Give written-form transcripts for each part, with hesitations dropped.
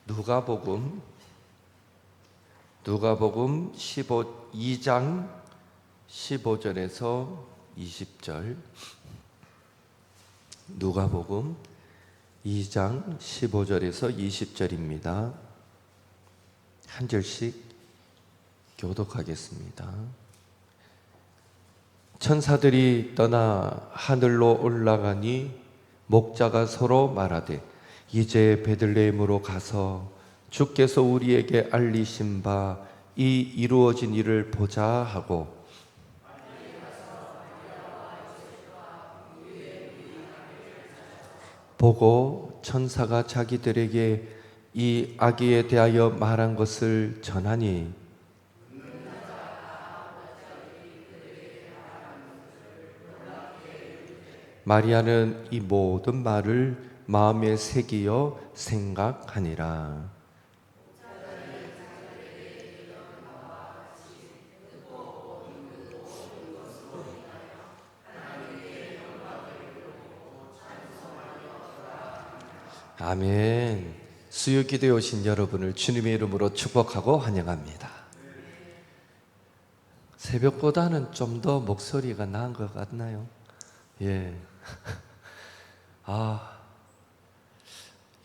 누가복음 2장 15절에서 20절. 누가복음 2장 15절에서 20절입니다. 한 절씩 교독하겠습니다. 천사들이 떠나 하늘로 올라가니 목자가 서로 말하되 이제 베들레헴으로 가서 주께서 우리에게 알리신 바 이 이루어진 일을 보자 하고, 보고 천사가 자기들에게 이 아기에 대하여 말한 것을 전하니 마리아는 이 모든 말을 마음에 새기어 생각하니라. 아멘. 수요 기도에 오신 여러분을 주님의 이름으로 축복하고 환영합니다. 새벽보다는 좀 더 목소리가 나은 것 같나요? 예.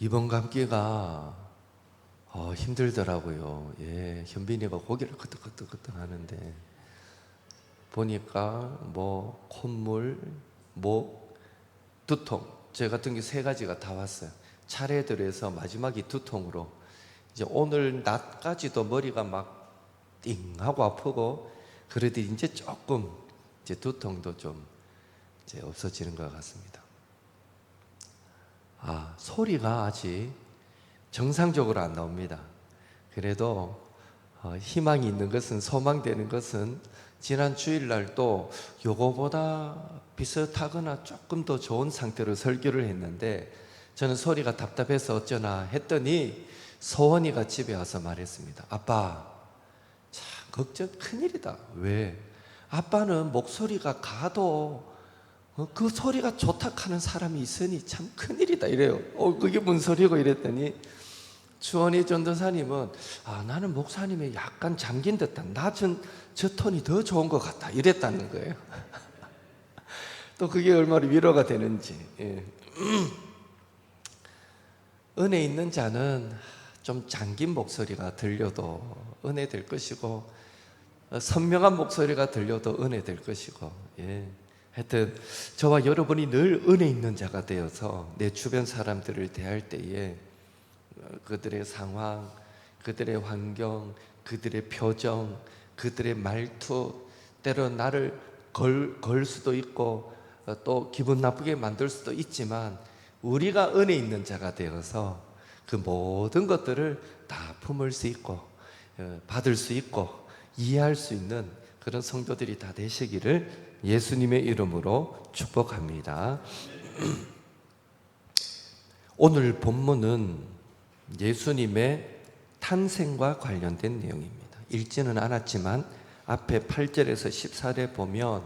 이번 감기가 힘들더라고요. 예. 현빈이가 고개를 끄덕끄덕 하는데 보니까 콧물, 목, 두통, 제 같은 게 3가지가 다 왔어요. 차례들에서 마지막이 두통으로, 이제 오늘 낮까지도 머리가 막 띵하고 아프고 그러더니 이제 조금 두통도 좀 이제 없어지는 것 같습니다. 소리가 아직 정상적으로 안 나옵니다. 그래도 희망이 있는 것은, 소망되는 것은 지난 주일날도 요거보다 비슷하거나 조금 더 좋은 상태로 설교를 했는데 저는 소리가 답답해서 어쩌나 했더니 소원이가 집에 와서 말했습니다. 아빠, 참 걱정 큰일이다. 왜? 아빠는 목소리가 가도 그 소리가 좋다 하는 사람이 있으니 참 큰일이다 이래요. 그게 무슨 소리고 이랬더니 주원희 전도사님은 나는 목사님의 약간 잠긴 듯한 낮은 저 톤이 더 좋은 것 같다 이랬다는 거예요. 또 그게 얼마나 위로가 되는지. 예. 은혜 있는 자는 좀 잠긴 목소리가 들려도 은혜 될 것이고, 선명한 목소리가 들려도 은혜 될 것이고, 예. 하여튼 저와 여러분이 늘 은혜 있는 자가 되어서 내 주변 사람들을 대할 때에 그들의 상황, 그들의 환경, 그들의 표정, 그들의 말투, 때로 나를 걸 수도 있고 또 기분 나쁘게 만들 수도 있지만 우리가 은혜 있는 자가 되어서 그 모든 것들을 다 품을 수 있고 받을 수 있고 이해할 수 있는 그런 성도들이 다 되시기를 예수님의 이름으로 축복합니다. 오늘 본문은 예수님의 탄생과 관련된 내용입니다. 읽지는 않았지만 앞에 8절에서 14절에 보면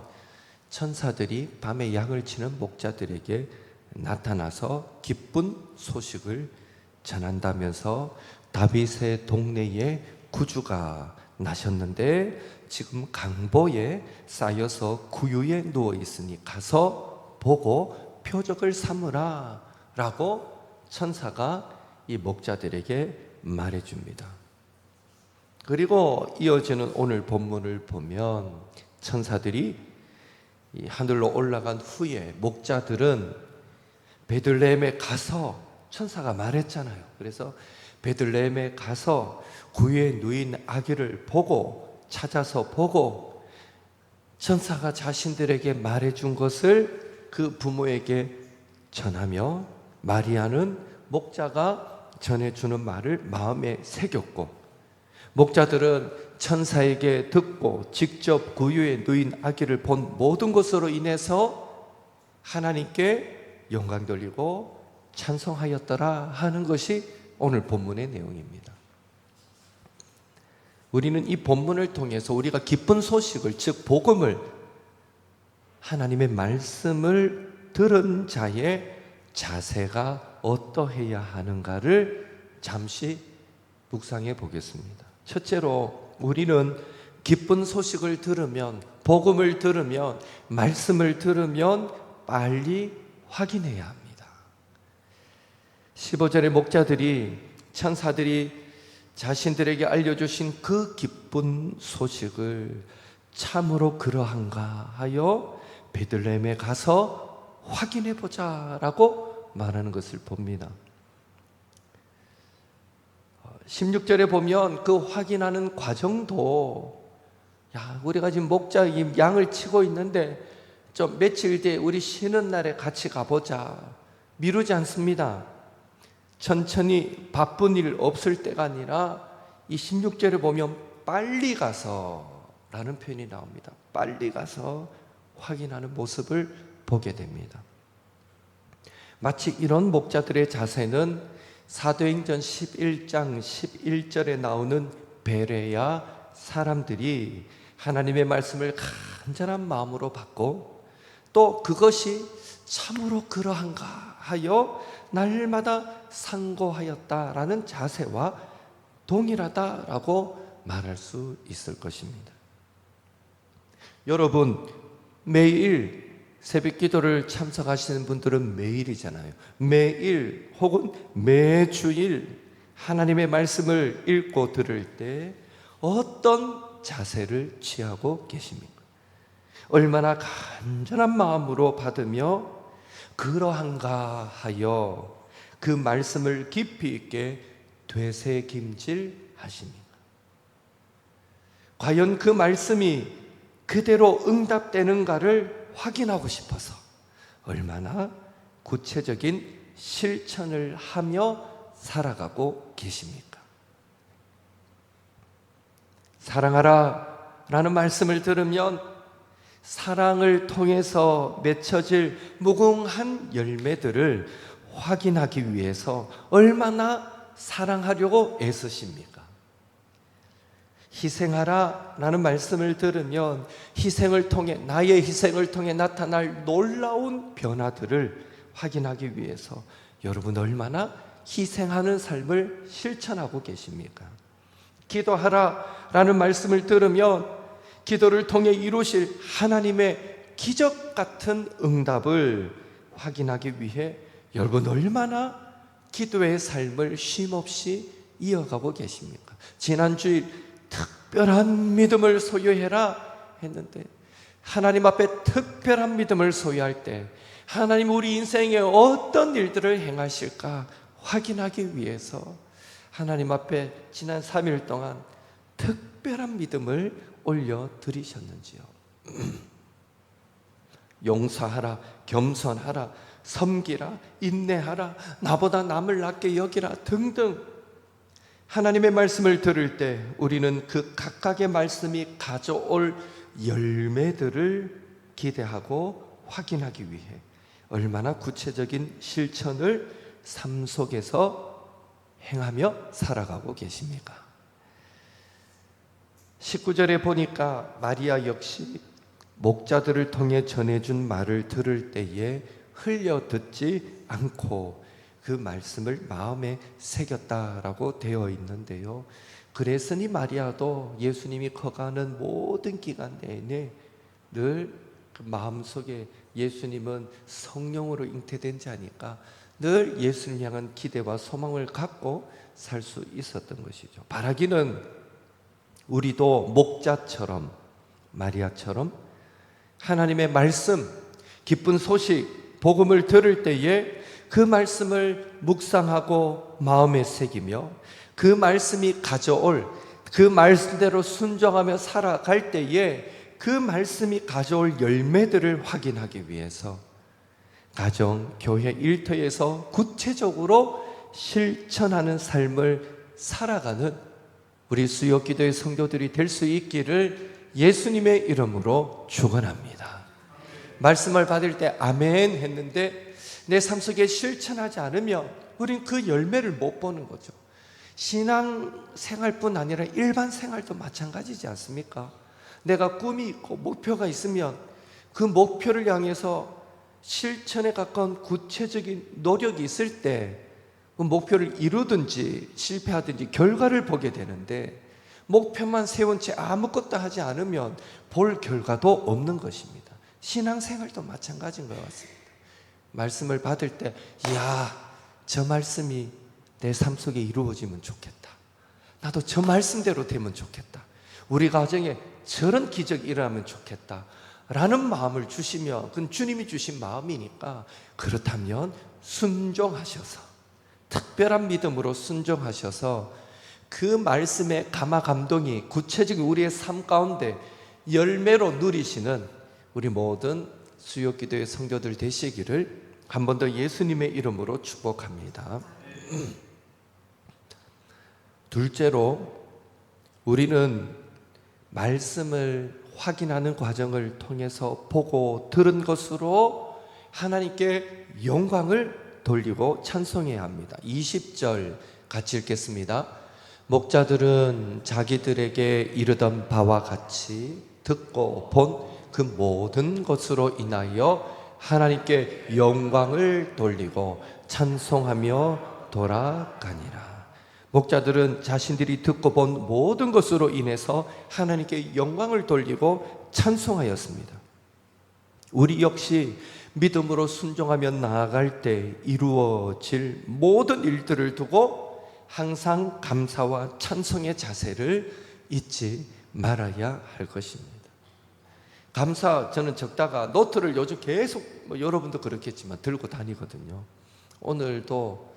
천사들이 밤에 양을 치는 목자들에게 나타나서 기쁜 소식을 전한다면서 다윗의 동네에 구주가 나셨는데 지금 강보에 쌓여서 구유에 누워 있으니 가서 보고 표적을 삼으라 라고 천사가 이 목자들에게 말해줍니다. 그리고 이어지는 오늘 본문을 보면 천사들이 이 하늘로 올라간 후에 목자들은 베들레헴에 가서, 천사가 말했잖아요. 그래서 베들레헴에 가서 구유에 누인 아기를 찾아서 보고 천사가 자신들에게 말해준 것을 그 부모에게 전하며 마리아는 목자가 전해주는 말을 마음에 새겼고, 목자들은 천사에게 듣고 직접 구유에 누인 아기를 본 모든 것으로 인해서 하나님께 영광 돌리고 찬송하였더라 하는 것이 오늘 본문의 내용입니다. 우리는 이 본문을 통해서 우리가 기쁜 소식을, 즉 복음을, 하나님의 말씀을 들은 자의 자세가 어떠해야 하는가를 잠시 묵상해 보겠습니다. 첫째로 우리는 기쁜 소식을 들으면, 복음을 들으면, 말씀을 들으면 빨리 확인해야 합니다. 15절의 목자들이, 천사들이 자신들에게 알려주신 그 기쁜 소식을 참으로 그러한가 하여 베들레헴에 가서 확인해 보자라고 말하는 것을 봅니다. 16절에 보면 그 확인하는 과정도, 우리가 지금 목자 양을 치고 있는데 좀 며칠 뒤에 우리 쉬는 날에 같이 가보자, 미루지 않습니다. 천천히, 바쁜 일 없을 때가 아니라 이 16절에 보면 빨리 가서 라는 표현이 나옵니다. 빨리 가서 확인하는 모습을 보게 됩니다. 마치 이런 목자들의 자세는 사도행전 11장 11절에 나오는 베레야 사람들이 하나님의 말씀을 간절한 마음으로 받고 또 그것이 참으로 그러한가 하여 날마다 상고하였다라는 자세와 동일하다라고 말할 수 있을 것입니다. 여러분, 매일 새벽 기도를 참석하시는 분들은 매일이잖아요. 매일 혹은 매주일 하나님의 말씀을 읽고 들을 때 어떤 자세를 취하고 계십니까? 얼마나 간절한 마음으로 받으며 그러한가 하여 그 말씀을 깊이 있게 되새김질 하십니까? 과연 그 말씀이 그대로 응답되는가를 확인하고 싶어서 얼마나 구체적인 실천을 하며 살아가고 계십니까? 사랑하라 라는 말씀을 들으면 사랑을 통해서 맺혀질 무궁한 열매들을 확인하기 위해서 얼마나 사랑하려고 애쓰십니까? 희생하라 라는 말씀을 들으면 희생을 통해, 나의 희생을 통해 나타날 놀라운 변화들을 확인하기 위해서 여러분 얼마나 희생하는 삶을 실천하고 계십니까? 기도하라 라는 말씀을 들으면 기도를 통해 이루실 하나님의 기적 같은 응답을 확인하기 위해 여러분 얼마나 기도의 삶을 쉼없이 이어가고 계십니까? 지난주일 특별한 믿음을 소유해라 했는데 하나님 앞에 특별한 믿음을 소유할 때 하나님 우리 인생에 어떤 일들을 행하실까 확인하기 위해서 하나님 앞에 지난 3일 동안 특별한 믿음을 올려드리셨는지요? 용서하라, 겸손하라, 섬기라, 인내하라, 나보다 남을 낫게 여기라 등등 하나님의 말씀을 들을 때 우리는 그 각각의 말씀이 가져올 열매들을 기대하고 확인하기 위해 얼마나 구체적인 실천을 삶 속에서 행하며 살아가고 계십니까? 19절에 보니까 마리아 역시 목자들을 통해 전해준 말을 들을 때에 흘려 듣지 않고 그 말씀을 마음에 새겼다라고 되어 있는데요. 그랬으니 마리아도 예수님이 커가는 모든 기간 내내 늘 그 마음속에 예수님은 성령으로 잉태된 자니까 늘 예수님 향한 기대와 소망을 갖고 살 수 있었던 것이죠. 바라기는 우리도 목자처럼 마리아처럼 하나님의 말씀, 기쁜 소식, 복음을 들을 때에 그 말씀을 묵상하고 마음에 새기며 그 말씀이 가져올, 그 말씀대로 순종하며 살아갈 때에 그 말씀이 가져올 열매들을 확인하기 위해서 가정, 교회, 일터에서 구체적으로 실천하는 삶을 살아가는 우리 수요기도의 성도들이 될 수 있기를 예수님의 이름으로 축원합니다. 말씀을 받을 때 아멘 했는데 내 삶 속에 실천하지 않으면 우린 그 열매를 못 보는 거죠. 신앙생활뿐 아니라 일반 생활도 마찬가지지 않습니까? 내가 꿈이 있고 목표가 있으면 그 목표를 향해서 실천에 가까운 구체적인 노력이 있을 때 그 목표를 이루든지 실패하든지 결과를 보게 되는데, 목표만 세운 채 아무것도 하지 않으면 볼 결과도 없는 것입니다. 신앙생활도 마찬가지인 것 같습니다. 말씀을 받을 때, 이야, 저 말씀이 내 삶 속에 이루어지면 좋겠다. 나도 저 말씀대로 되면 좋겠다. 우리 가정에 저런 기적이 일어나면 좋겠다 라는 마음을 주시며, 그건 주님이 주신 마음이니까, 그렇다면 순종하셔서, 특별한 믿음으로 순종하셔서 그 말씀의 감화 감동이 구체적인 우리의 삶 가운데 열매로 누리시는 우리 모든 수요기도의 성도들 되시기를 한 번 더 예수님의 이름으로 축복합니다. 둘째로, 우리는 말씀을 확인하는 과정을 통해서 보고 들은 것으로 하나님께 영광을 돌리고 찬송해야 합니다. 20절 같이 읽겠습니다. 목자들은 자기들에게 이르던 바와 같이 듣고 본 그 모든 것으로 인하여 하나님께 영광을 돌리고 찬송하며 돌아가니라. 목자들은 자신들이 듣고 본 모든 것으로 인해서 하나님께 영광을 돌리고 찬송하였습니다. 우리 역시 믿음으로 순종하며 나아갈 때 이루어질 모든 일들을 두고 항상 감사와 찬송의 자세를 잊지 말아야 할 것입니다. 감사, 저는 적다가 노트를 요즘 계속 여러분도 그렇겠지만 들고 다니거든요. 오늘도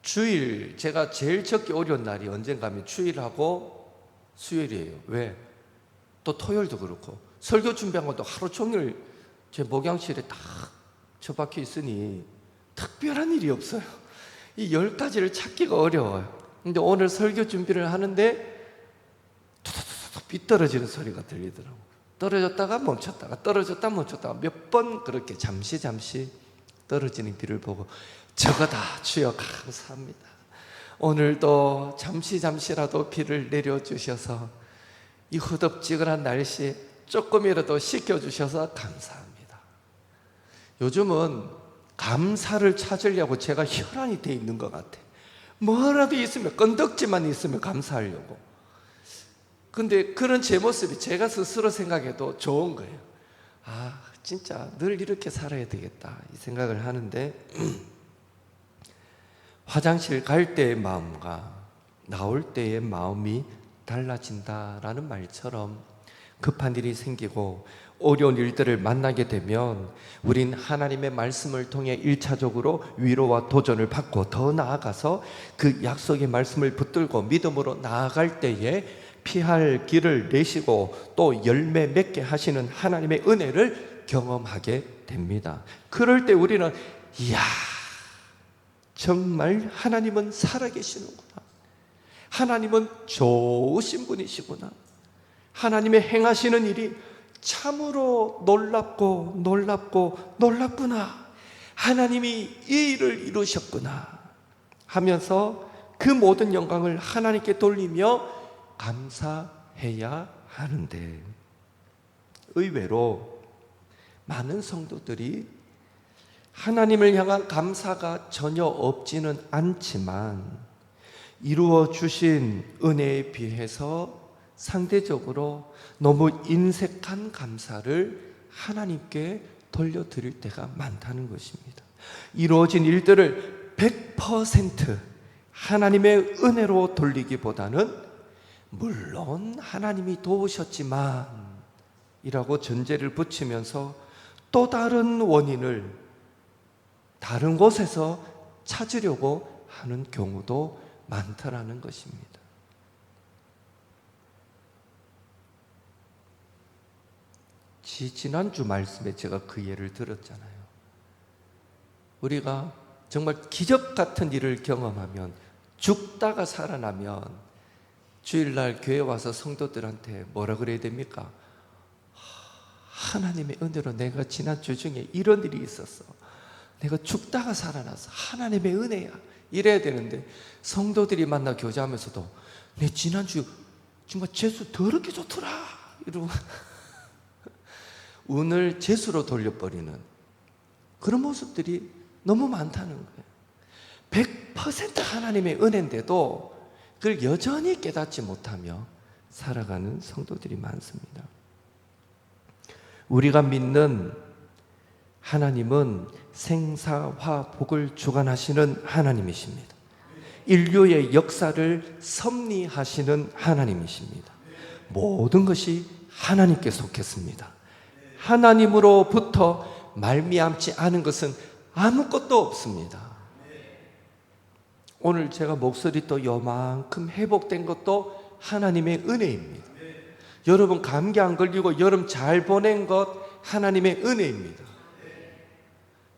주일, 제가 제일 적기 어려운 날이 언젠가 하면 주일하고 수요일이에요. 왜? 또 토요일도 그렇고 설교 준비한 것도 하루 종일 제 목양실에 딱 처박혀 있으니 특별한 일이 없어요. 이 10가지를 찾기가 어려워요. 근데 오늘 설교 준비를 하는데 툭툭툭 빗떨어지는 소리가 들리더라고요. 떨어졌다가 멈췄다가 떨어졌다 멈췄다가 몇 번 그렇게 잠시 떨어지는 비를 보고, 저거다 주여 감사합니다. 오늘도 잠시라도 비를 내려주셔서 이 후덥지근한 날씨에 조금이라도 식혀주셔서 감사합니다. 요즘은 감사를 찾으려고 제가 혈안이 돼 있는 것 같아. 뭐라도 있으면, 건덕지만 있으면 감사하려고. 근데 그런 제 모습이 제가 스스로 생각해도 좋은 거예요. 아, 진짜 늘 이렇게 살아야 되겠다 이 생각을 하는데, 화장실 갈 때의 마음과 나올 때의 마음이 달라진다라는 말처럼 급한 일이 생기고 어려운 일들을 만나게 되면 우린 하나님의 말씀을 통해 1차적으로 위로와 도전을 받고, 더 나아가서 그 약속의 말씀을 붙들고 믿음으로 나아갈 때에 피할 길을 내시고 또 열매 맺게 하시는 하나님의 은혜를 경험하게 됩니다. 그럴 때 우리는, 이야, 정말 하나님은 살아계시는구나. 하나님은 좋으신 분이시구나. 하나님의 행하시는 일이 참으로 놀랍구나. 하나님이 이 일을 이루셨구나 하면서 그 모든 영광을 하나님께 돌리며 감사해야 하는데, 의외로 많은 성도들이 하나님을 향한 감사가 전혀 없지는 않지만 이루어 주신 은혜에 비해서 상대적으로 너무 인색한 감사를 하나님께 돌려드릴 때가 많다는 것입니다. 이루어진 일들을 100% 하나님의 은혜로 돌리기보다는, 물론 하나님이 도우셨지만 이라고 전제를 붙이면서 또 다른 원인을 다른 곳에서 찾으려고 하는 경우도 많다라는 것입니다. 지난주 말씀에 제가 그 예를 들었잖아요. 우리가 정말 기적 같은 일을 경험하면, 죽다가 살아나면 주일날 교회 와서 성도들한테 뭐라 그래야 됩니까? 하나님의 은혜로 내가 지난주 중에 이런 일이 있었어. 내가 죽다가 살아나서 하나님의 은혜야. 이래야 되는데, 성도들이 만나 교제하면서도 내 지난주 정말 재수 더럽게 좋더라 이러고 운을 재수로 돌려버리는 그런 모습들이 너무 많다는 거예요. 100% 하나님의 은혜인데도 그걸 여전히 깨닫지 못하며 살아가는 성도들이 많습니다. 우리가 믿는 하나님은 생사화복을 주관하시는 하나님이십니다. 인류의 역사를 섭리하시는 하나님이십니다. 모든 것이 하나님께 속했습니다. 하나님으로부터 말미암지 않은 것은 아무것도 없습니다. 오늘 제가 목소리 또 요만큼 회복된 것도 하나님의 은혜입니다. 여러분 감기 안 걸리고 여름 잘 보낸 것 하나님의 은혜입니다.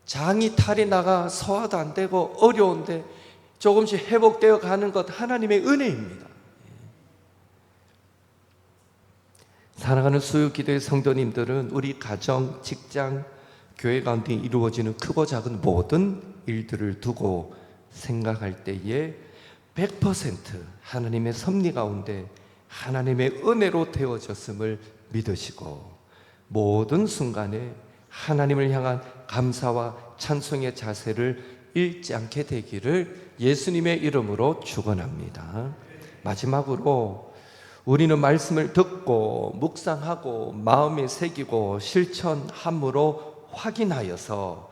장이 탈이 나가 소화도 안 되고 어려운데 조금씩 회복되어 가는 것 하나님의 은혜입니다. 사랑하는 수요기도의 성도님들은 우리 가정, 직장, 교회 가운데 이루어지는 크고 작은 모든 일들을 두고 생각할 때에 100% 하나님의 섭리 가운데 하나님의 은혜로 되어졌음을 믿으시고 모든 순간에 하나님을 향한 감사와 찬송의 자세를 잃지 않게 되기를 예수님의 이름으로 축원합니다. 마지막으로 우리는 말씀을 듣고 묵상하고 마음에 새기고 실천함으로 확인하여서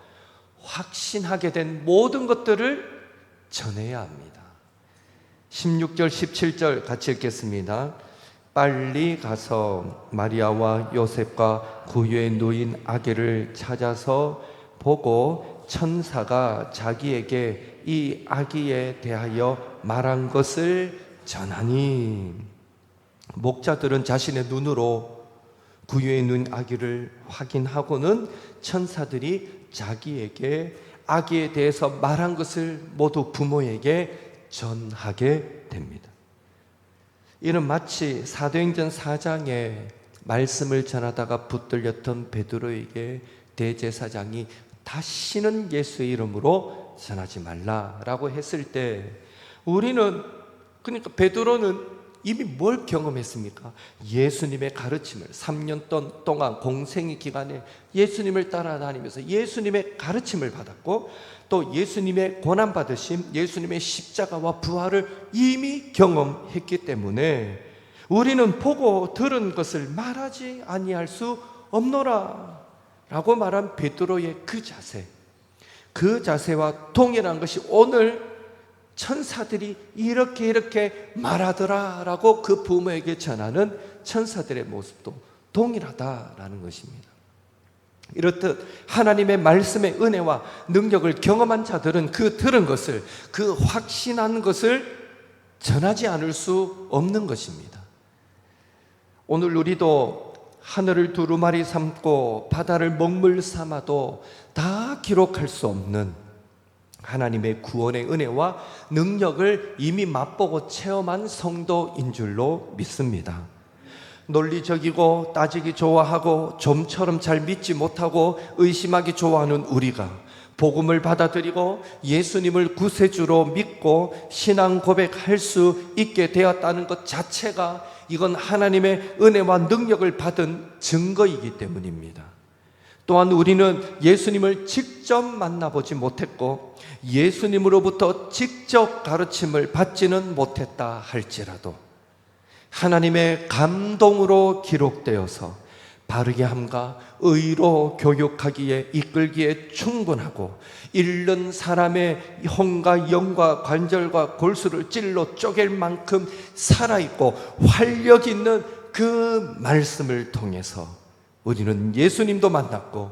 확신하게 된 모든 것들을 전해야 합니다. 16절 17절 같이 읽겠습니다. 빨리 가서 마리아와 요셉과 구유에 누인 아기를 찾아서 보고 천사가 자기에게 이 아기에 대하여 말한 것을 전하니, 목자들은 자신의 눈으로 구유에 누인 아기를 확인하고는 천사들이 자기에게 아기에 대해서 말한 것을 모두 부모에게 전하게 됩니다. 이는 마치 사도행전 4장에 말씀을 전하다가 붙들렸던 베드로에게 대제사장이 다시는 예수의 이름으로 전하지 말라라고 했을 때, 우리는, 그러니까 베드로는 이미 뭘 경험했습니까? 예수님의 가르침을 3년 동안 공생의 기간에 예수님을 따라다니면서 예수님의 가르침을 받았고, 또 예수님의 고난받으심, 예수님의 십자가와 부활을 이미 경험했기 때문에 우리는 보고 들은 것을 말하지 아니할 수 없노라 라고 말한 베드로의 그 자세, 그 자세와 동일한 것이 오늘 천사들이 이렇게 말하더라 라고 그 부모에게 전하는 천사들의 모습도 동일하다라는 것입니다. 이렇듯 하나님의 말씀의 은혜와 능력을 경험한 자들은 그 들은 것을, 그 확신한 것을 전하지 않을 수 없는 것입니다. 오늘 우리도 하늘을 두루마리 삼고 바다를 먹물 삼아도 다 기록할 수 없는 하나님의 구원의 은혜와 능력을 이미 맛보고 체험한 성도인 줄로 믿습니다. 논리적이고 따지기 좋아하고 좀처럼 잘 믿지 못하고 의심하기 좋아하는 우리가 복음을 받아들이고 예수님을 구세주로 믿고 신앙 고백할 수 있게 되었다는 것 자체가, 이건 하나님의 은혜와 능력을 받은 증거이기 때문입니다. 또한 우리는 예수님을 직접 만나보지 못했고 예수님으로부터 직접 가르침을 받지는 못했다 할지라도 하나님의 감동으로 기록되어서 바르게 함과 의로 교육하기에 이끌기에 충분하고, 잃는 사람의 혀과 영과 관절과 골수를 찔러 쪼갤 만큼 살아있고 활력 있는 그 말씀을 통해서 우리는 예수님도 만났고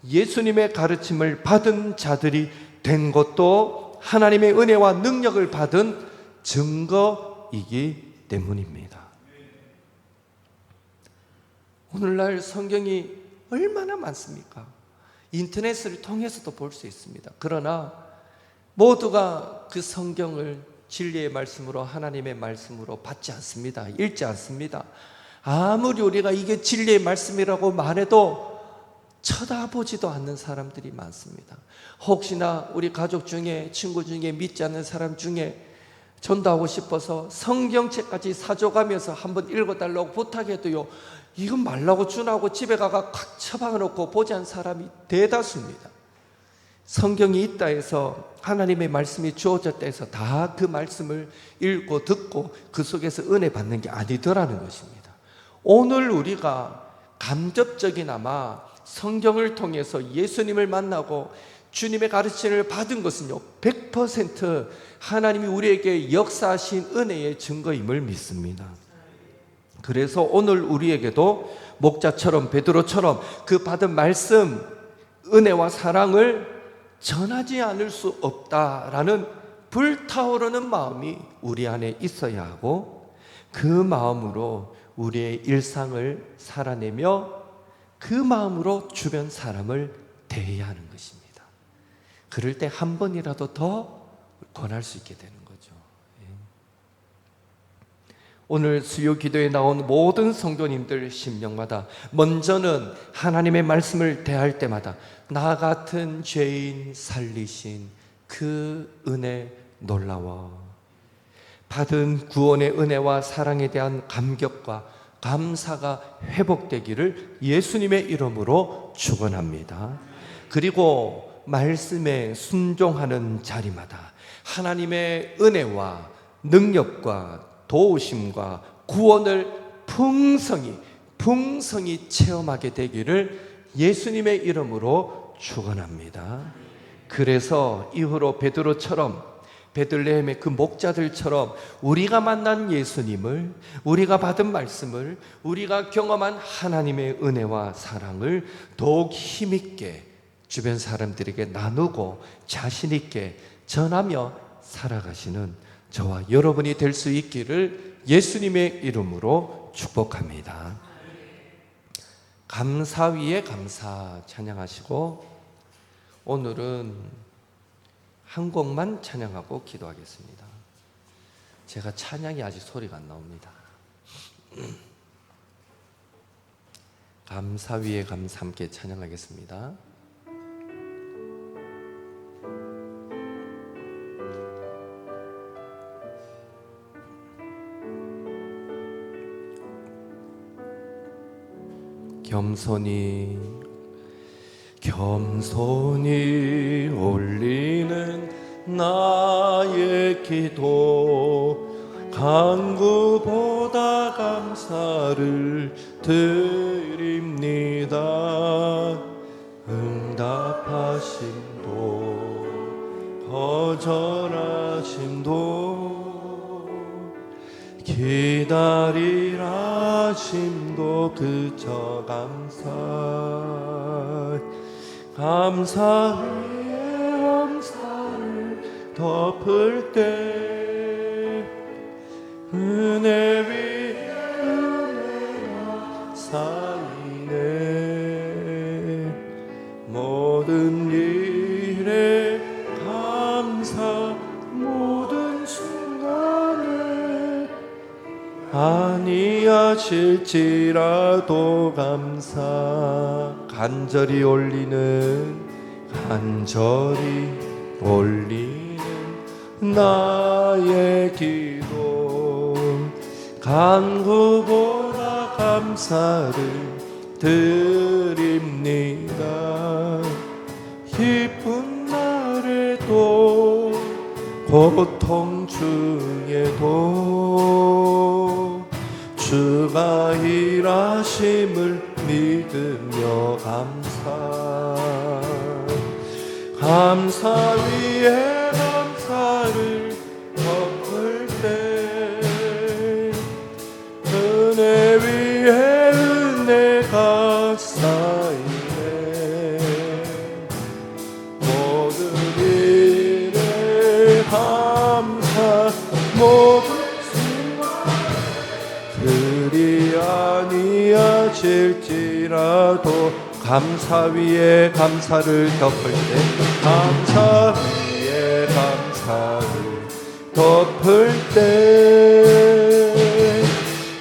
예수님의 가르침을 받은 자들이 된 것도 하나님의 은혜와 능력을 받은 증거이기 때문입니다. 오늘날 성경이 얼마나 많습니까? 인터넷을 통해서도 볼 수 있습니다. 그러나 모두가 그 성경을 진리의 말씀으로, 하나님의 말씀으로 받지 않습니다. 읽지 않습니다. 아무리 우리가 이게 진리의 말씀이라고 말해도 쳐다보지도 않는 사람들이 많습니다. 혹시나 우리 가족 중에, 친구 중에, 믿지 않는 사람 중에 전도하고 싶어서 성경책까지 사줘가면서 한번 읽어달라고 부탁해도요, 이건 말라고 준하고 집에 가가 콱 처박아놓고 보지 않은 사람이 대다수입니다. 성경이 있다 해서, 하나님의 말씀이 주어졌다 해서 다 그 말씀을 읽고 듣고 그 속에서 은혜 받는 게 아니더라는 것입니다. 오늘 우리가 간접적이나마 성경을 통해서 예수님을 만나고 주님의 가르침을 받은 것은요, 100% 하나님이 우리에게 역사하신 은혜의 증거임을 믿습니다. 그래서 오늘 우리에게도 목자처럼, 베드로처럼 그 받은 말씀, 은혜와 사랑을 전하지 않을 수 없다라는 불타오르는 마음이 우리 안에 있어야 하고, 그 마음으로 우리의 일상을 살아내며 그 마음으로 주변 사람을 대해야 하는 것입니다. 그럴 때 한 번이라도 더 권할 수 있게 되는 거죠. 오늘 수요 기도에 나온 모든 성도님들 심령마다 먼저는 하나님의 말씀을 대할 때마다 나 같은 죄인 살리신 그 은혜 놀라워, 받은 구원의 은혜와 사랑에 대한 감격과 감사가 회복되기를 예수님의 이름으로 축원합니다. 그리고 말씀에 순종하는 자리마다 하나님의 은혜와 능력과 도우심과 구원을 풍성히 체험하게 되기를 예수님의 이름으로 축원합니다. 그래서 이후로 베드로처럼, 베들레헴의 그 목자들처럼 우리가 만난 예수님을, 우리가 받은 말씀을, 우리가 경험한 하나님의 은혜와 사랑을 더욱 힘있게 주변 사람들에게 나누고 자신 있게 전하며 살아가시는 저와 여러분이 될 수 있기를 예수님의 이름으로 축복합니다. 감사 위에 감사 찬양하시고, 오늘은 한 곡만 찬양하고 기도하겠습니다. 제가 찬양이 아직 소리가 안 나옵니다. 감사 위에 감사 함께 찬양하겠습니다. 겸손히 올리는 나의 기도, 간구보다 감사를 드립니다. 응답하심도 거절하심도 기다리라 하심도 그저 감사 위에 감사를 덮을 때 은혜 위에 은혜가 쌓이네. 모든 일에 감사, 모든 순간에 아니하실지라도 감사. 간절히 올리는 나의 기도, 간구보다 감사를 드립니다. 기쁜 날에도 고통 중에도 주가 일하심을 믿으며 감사 위에 감사를 덮을 때 은혜 위에 은혜가 쌓이네. 모든 일에 감사, 모든 그리 아니하실지라도 감사 위에 감사를 덮을 때, 감사 위에 감사를 덮을 때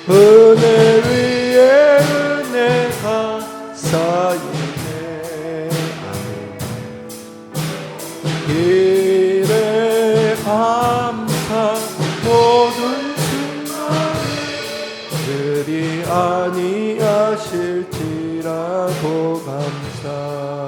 은혜 위에 은혜가 쌓이네. 길에 감사, 모든 그리 아니하실지라도 감사.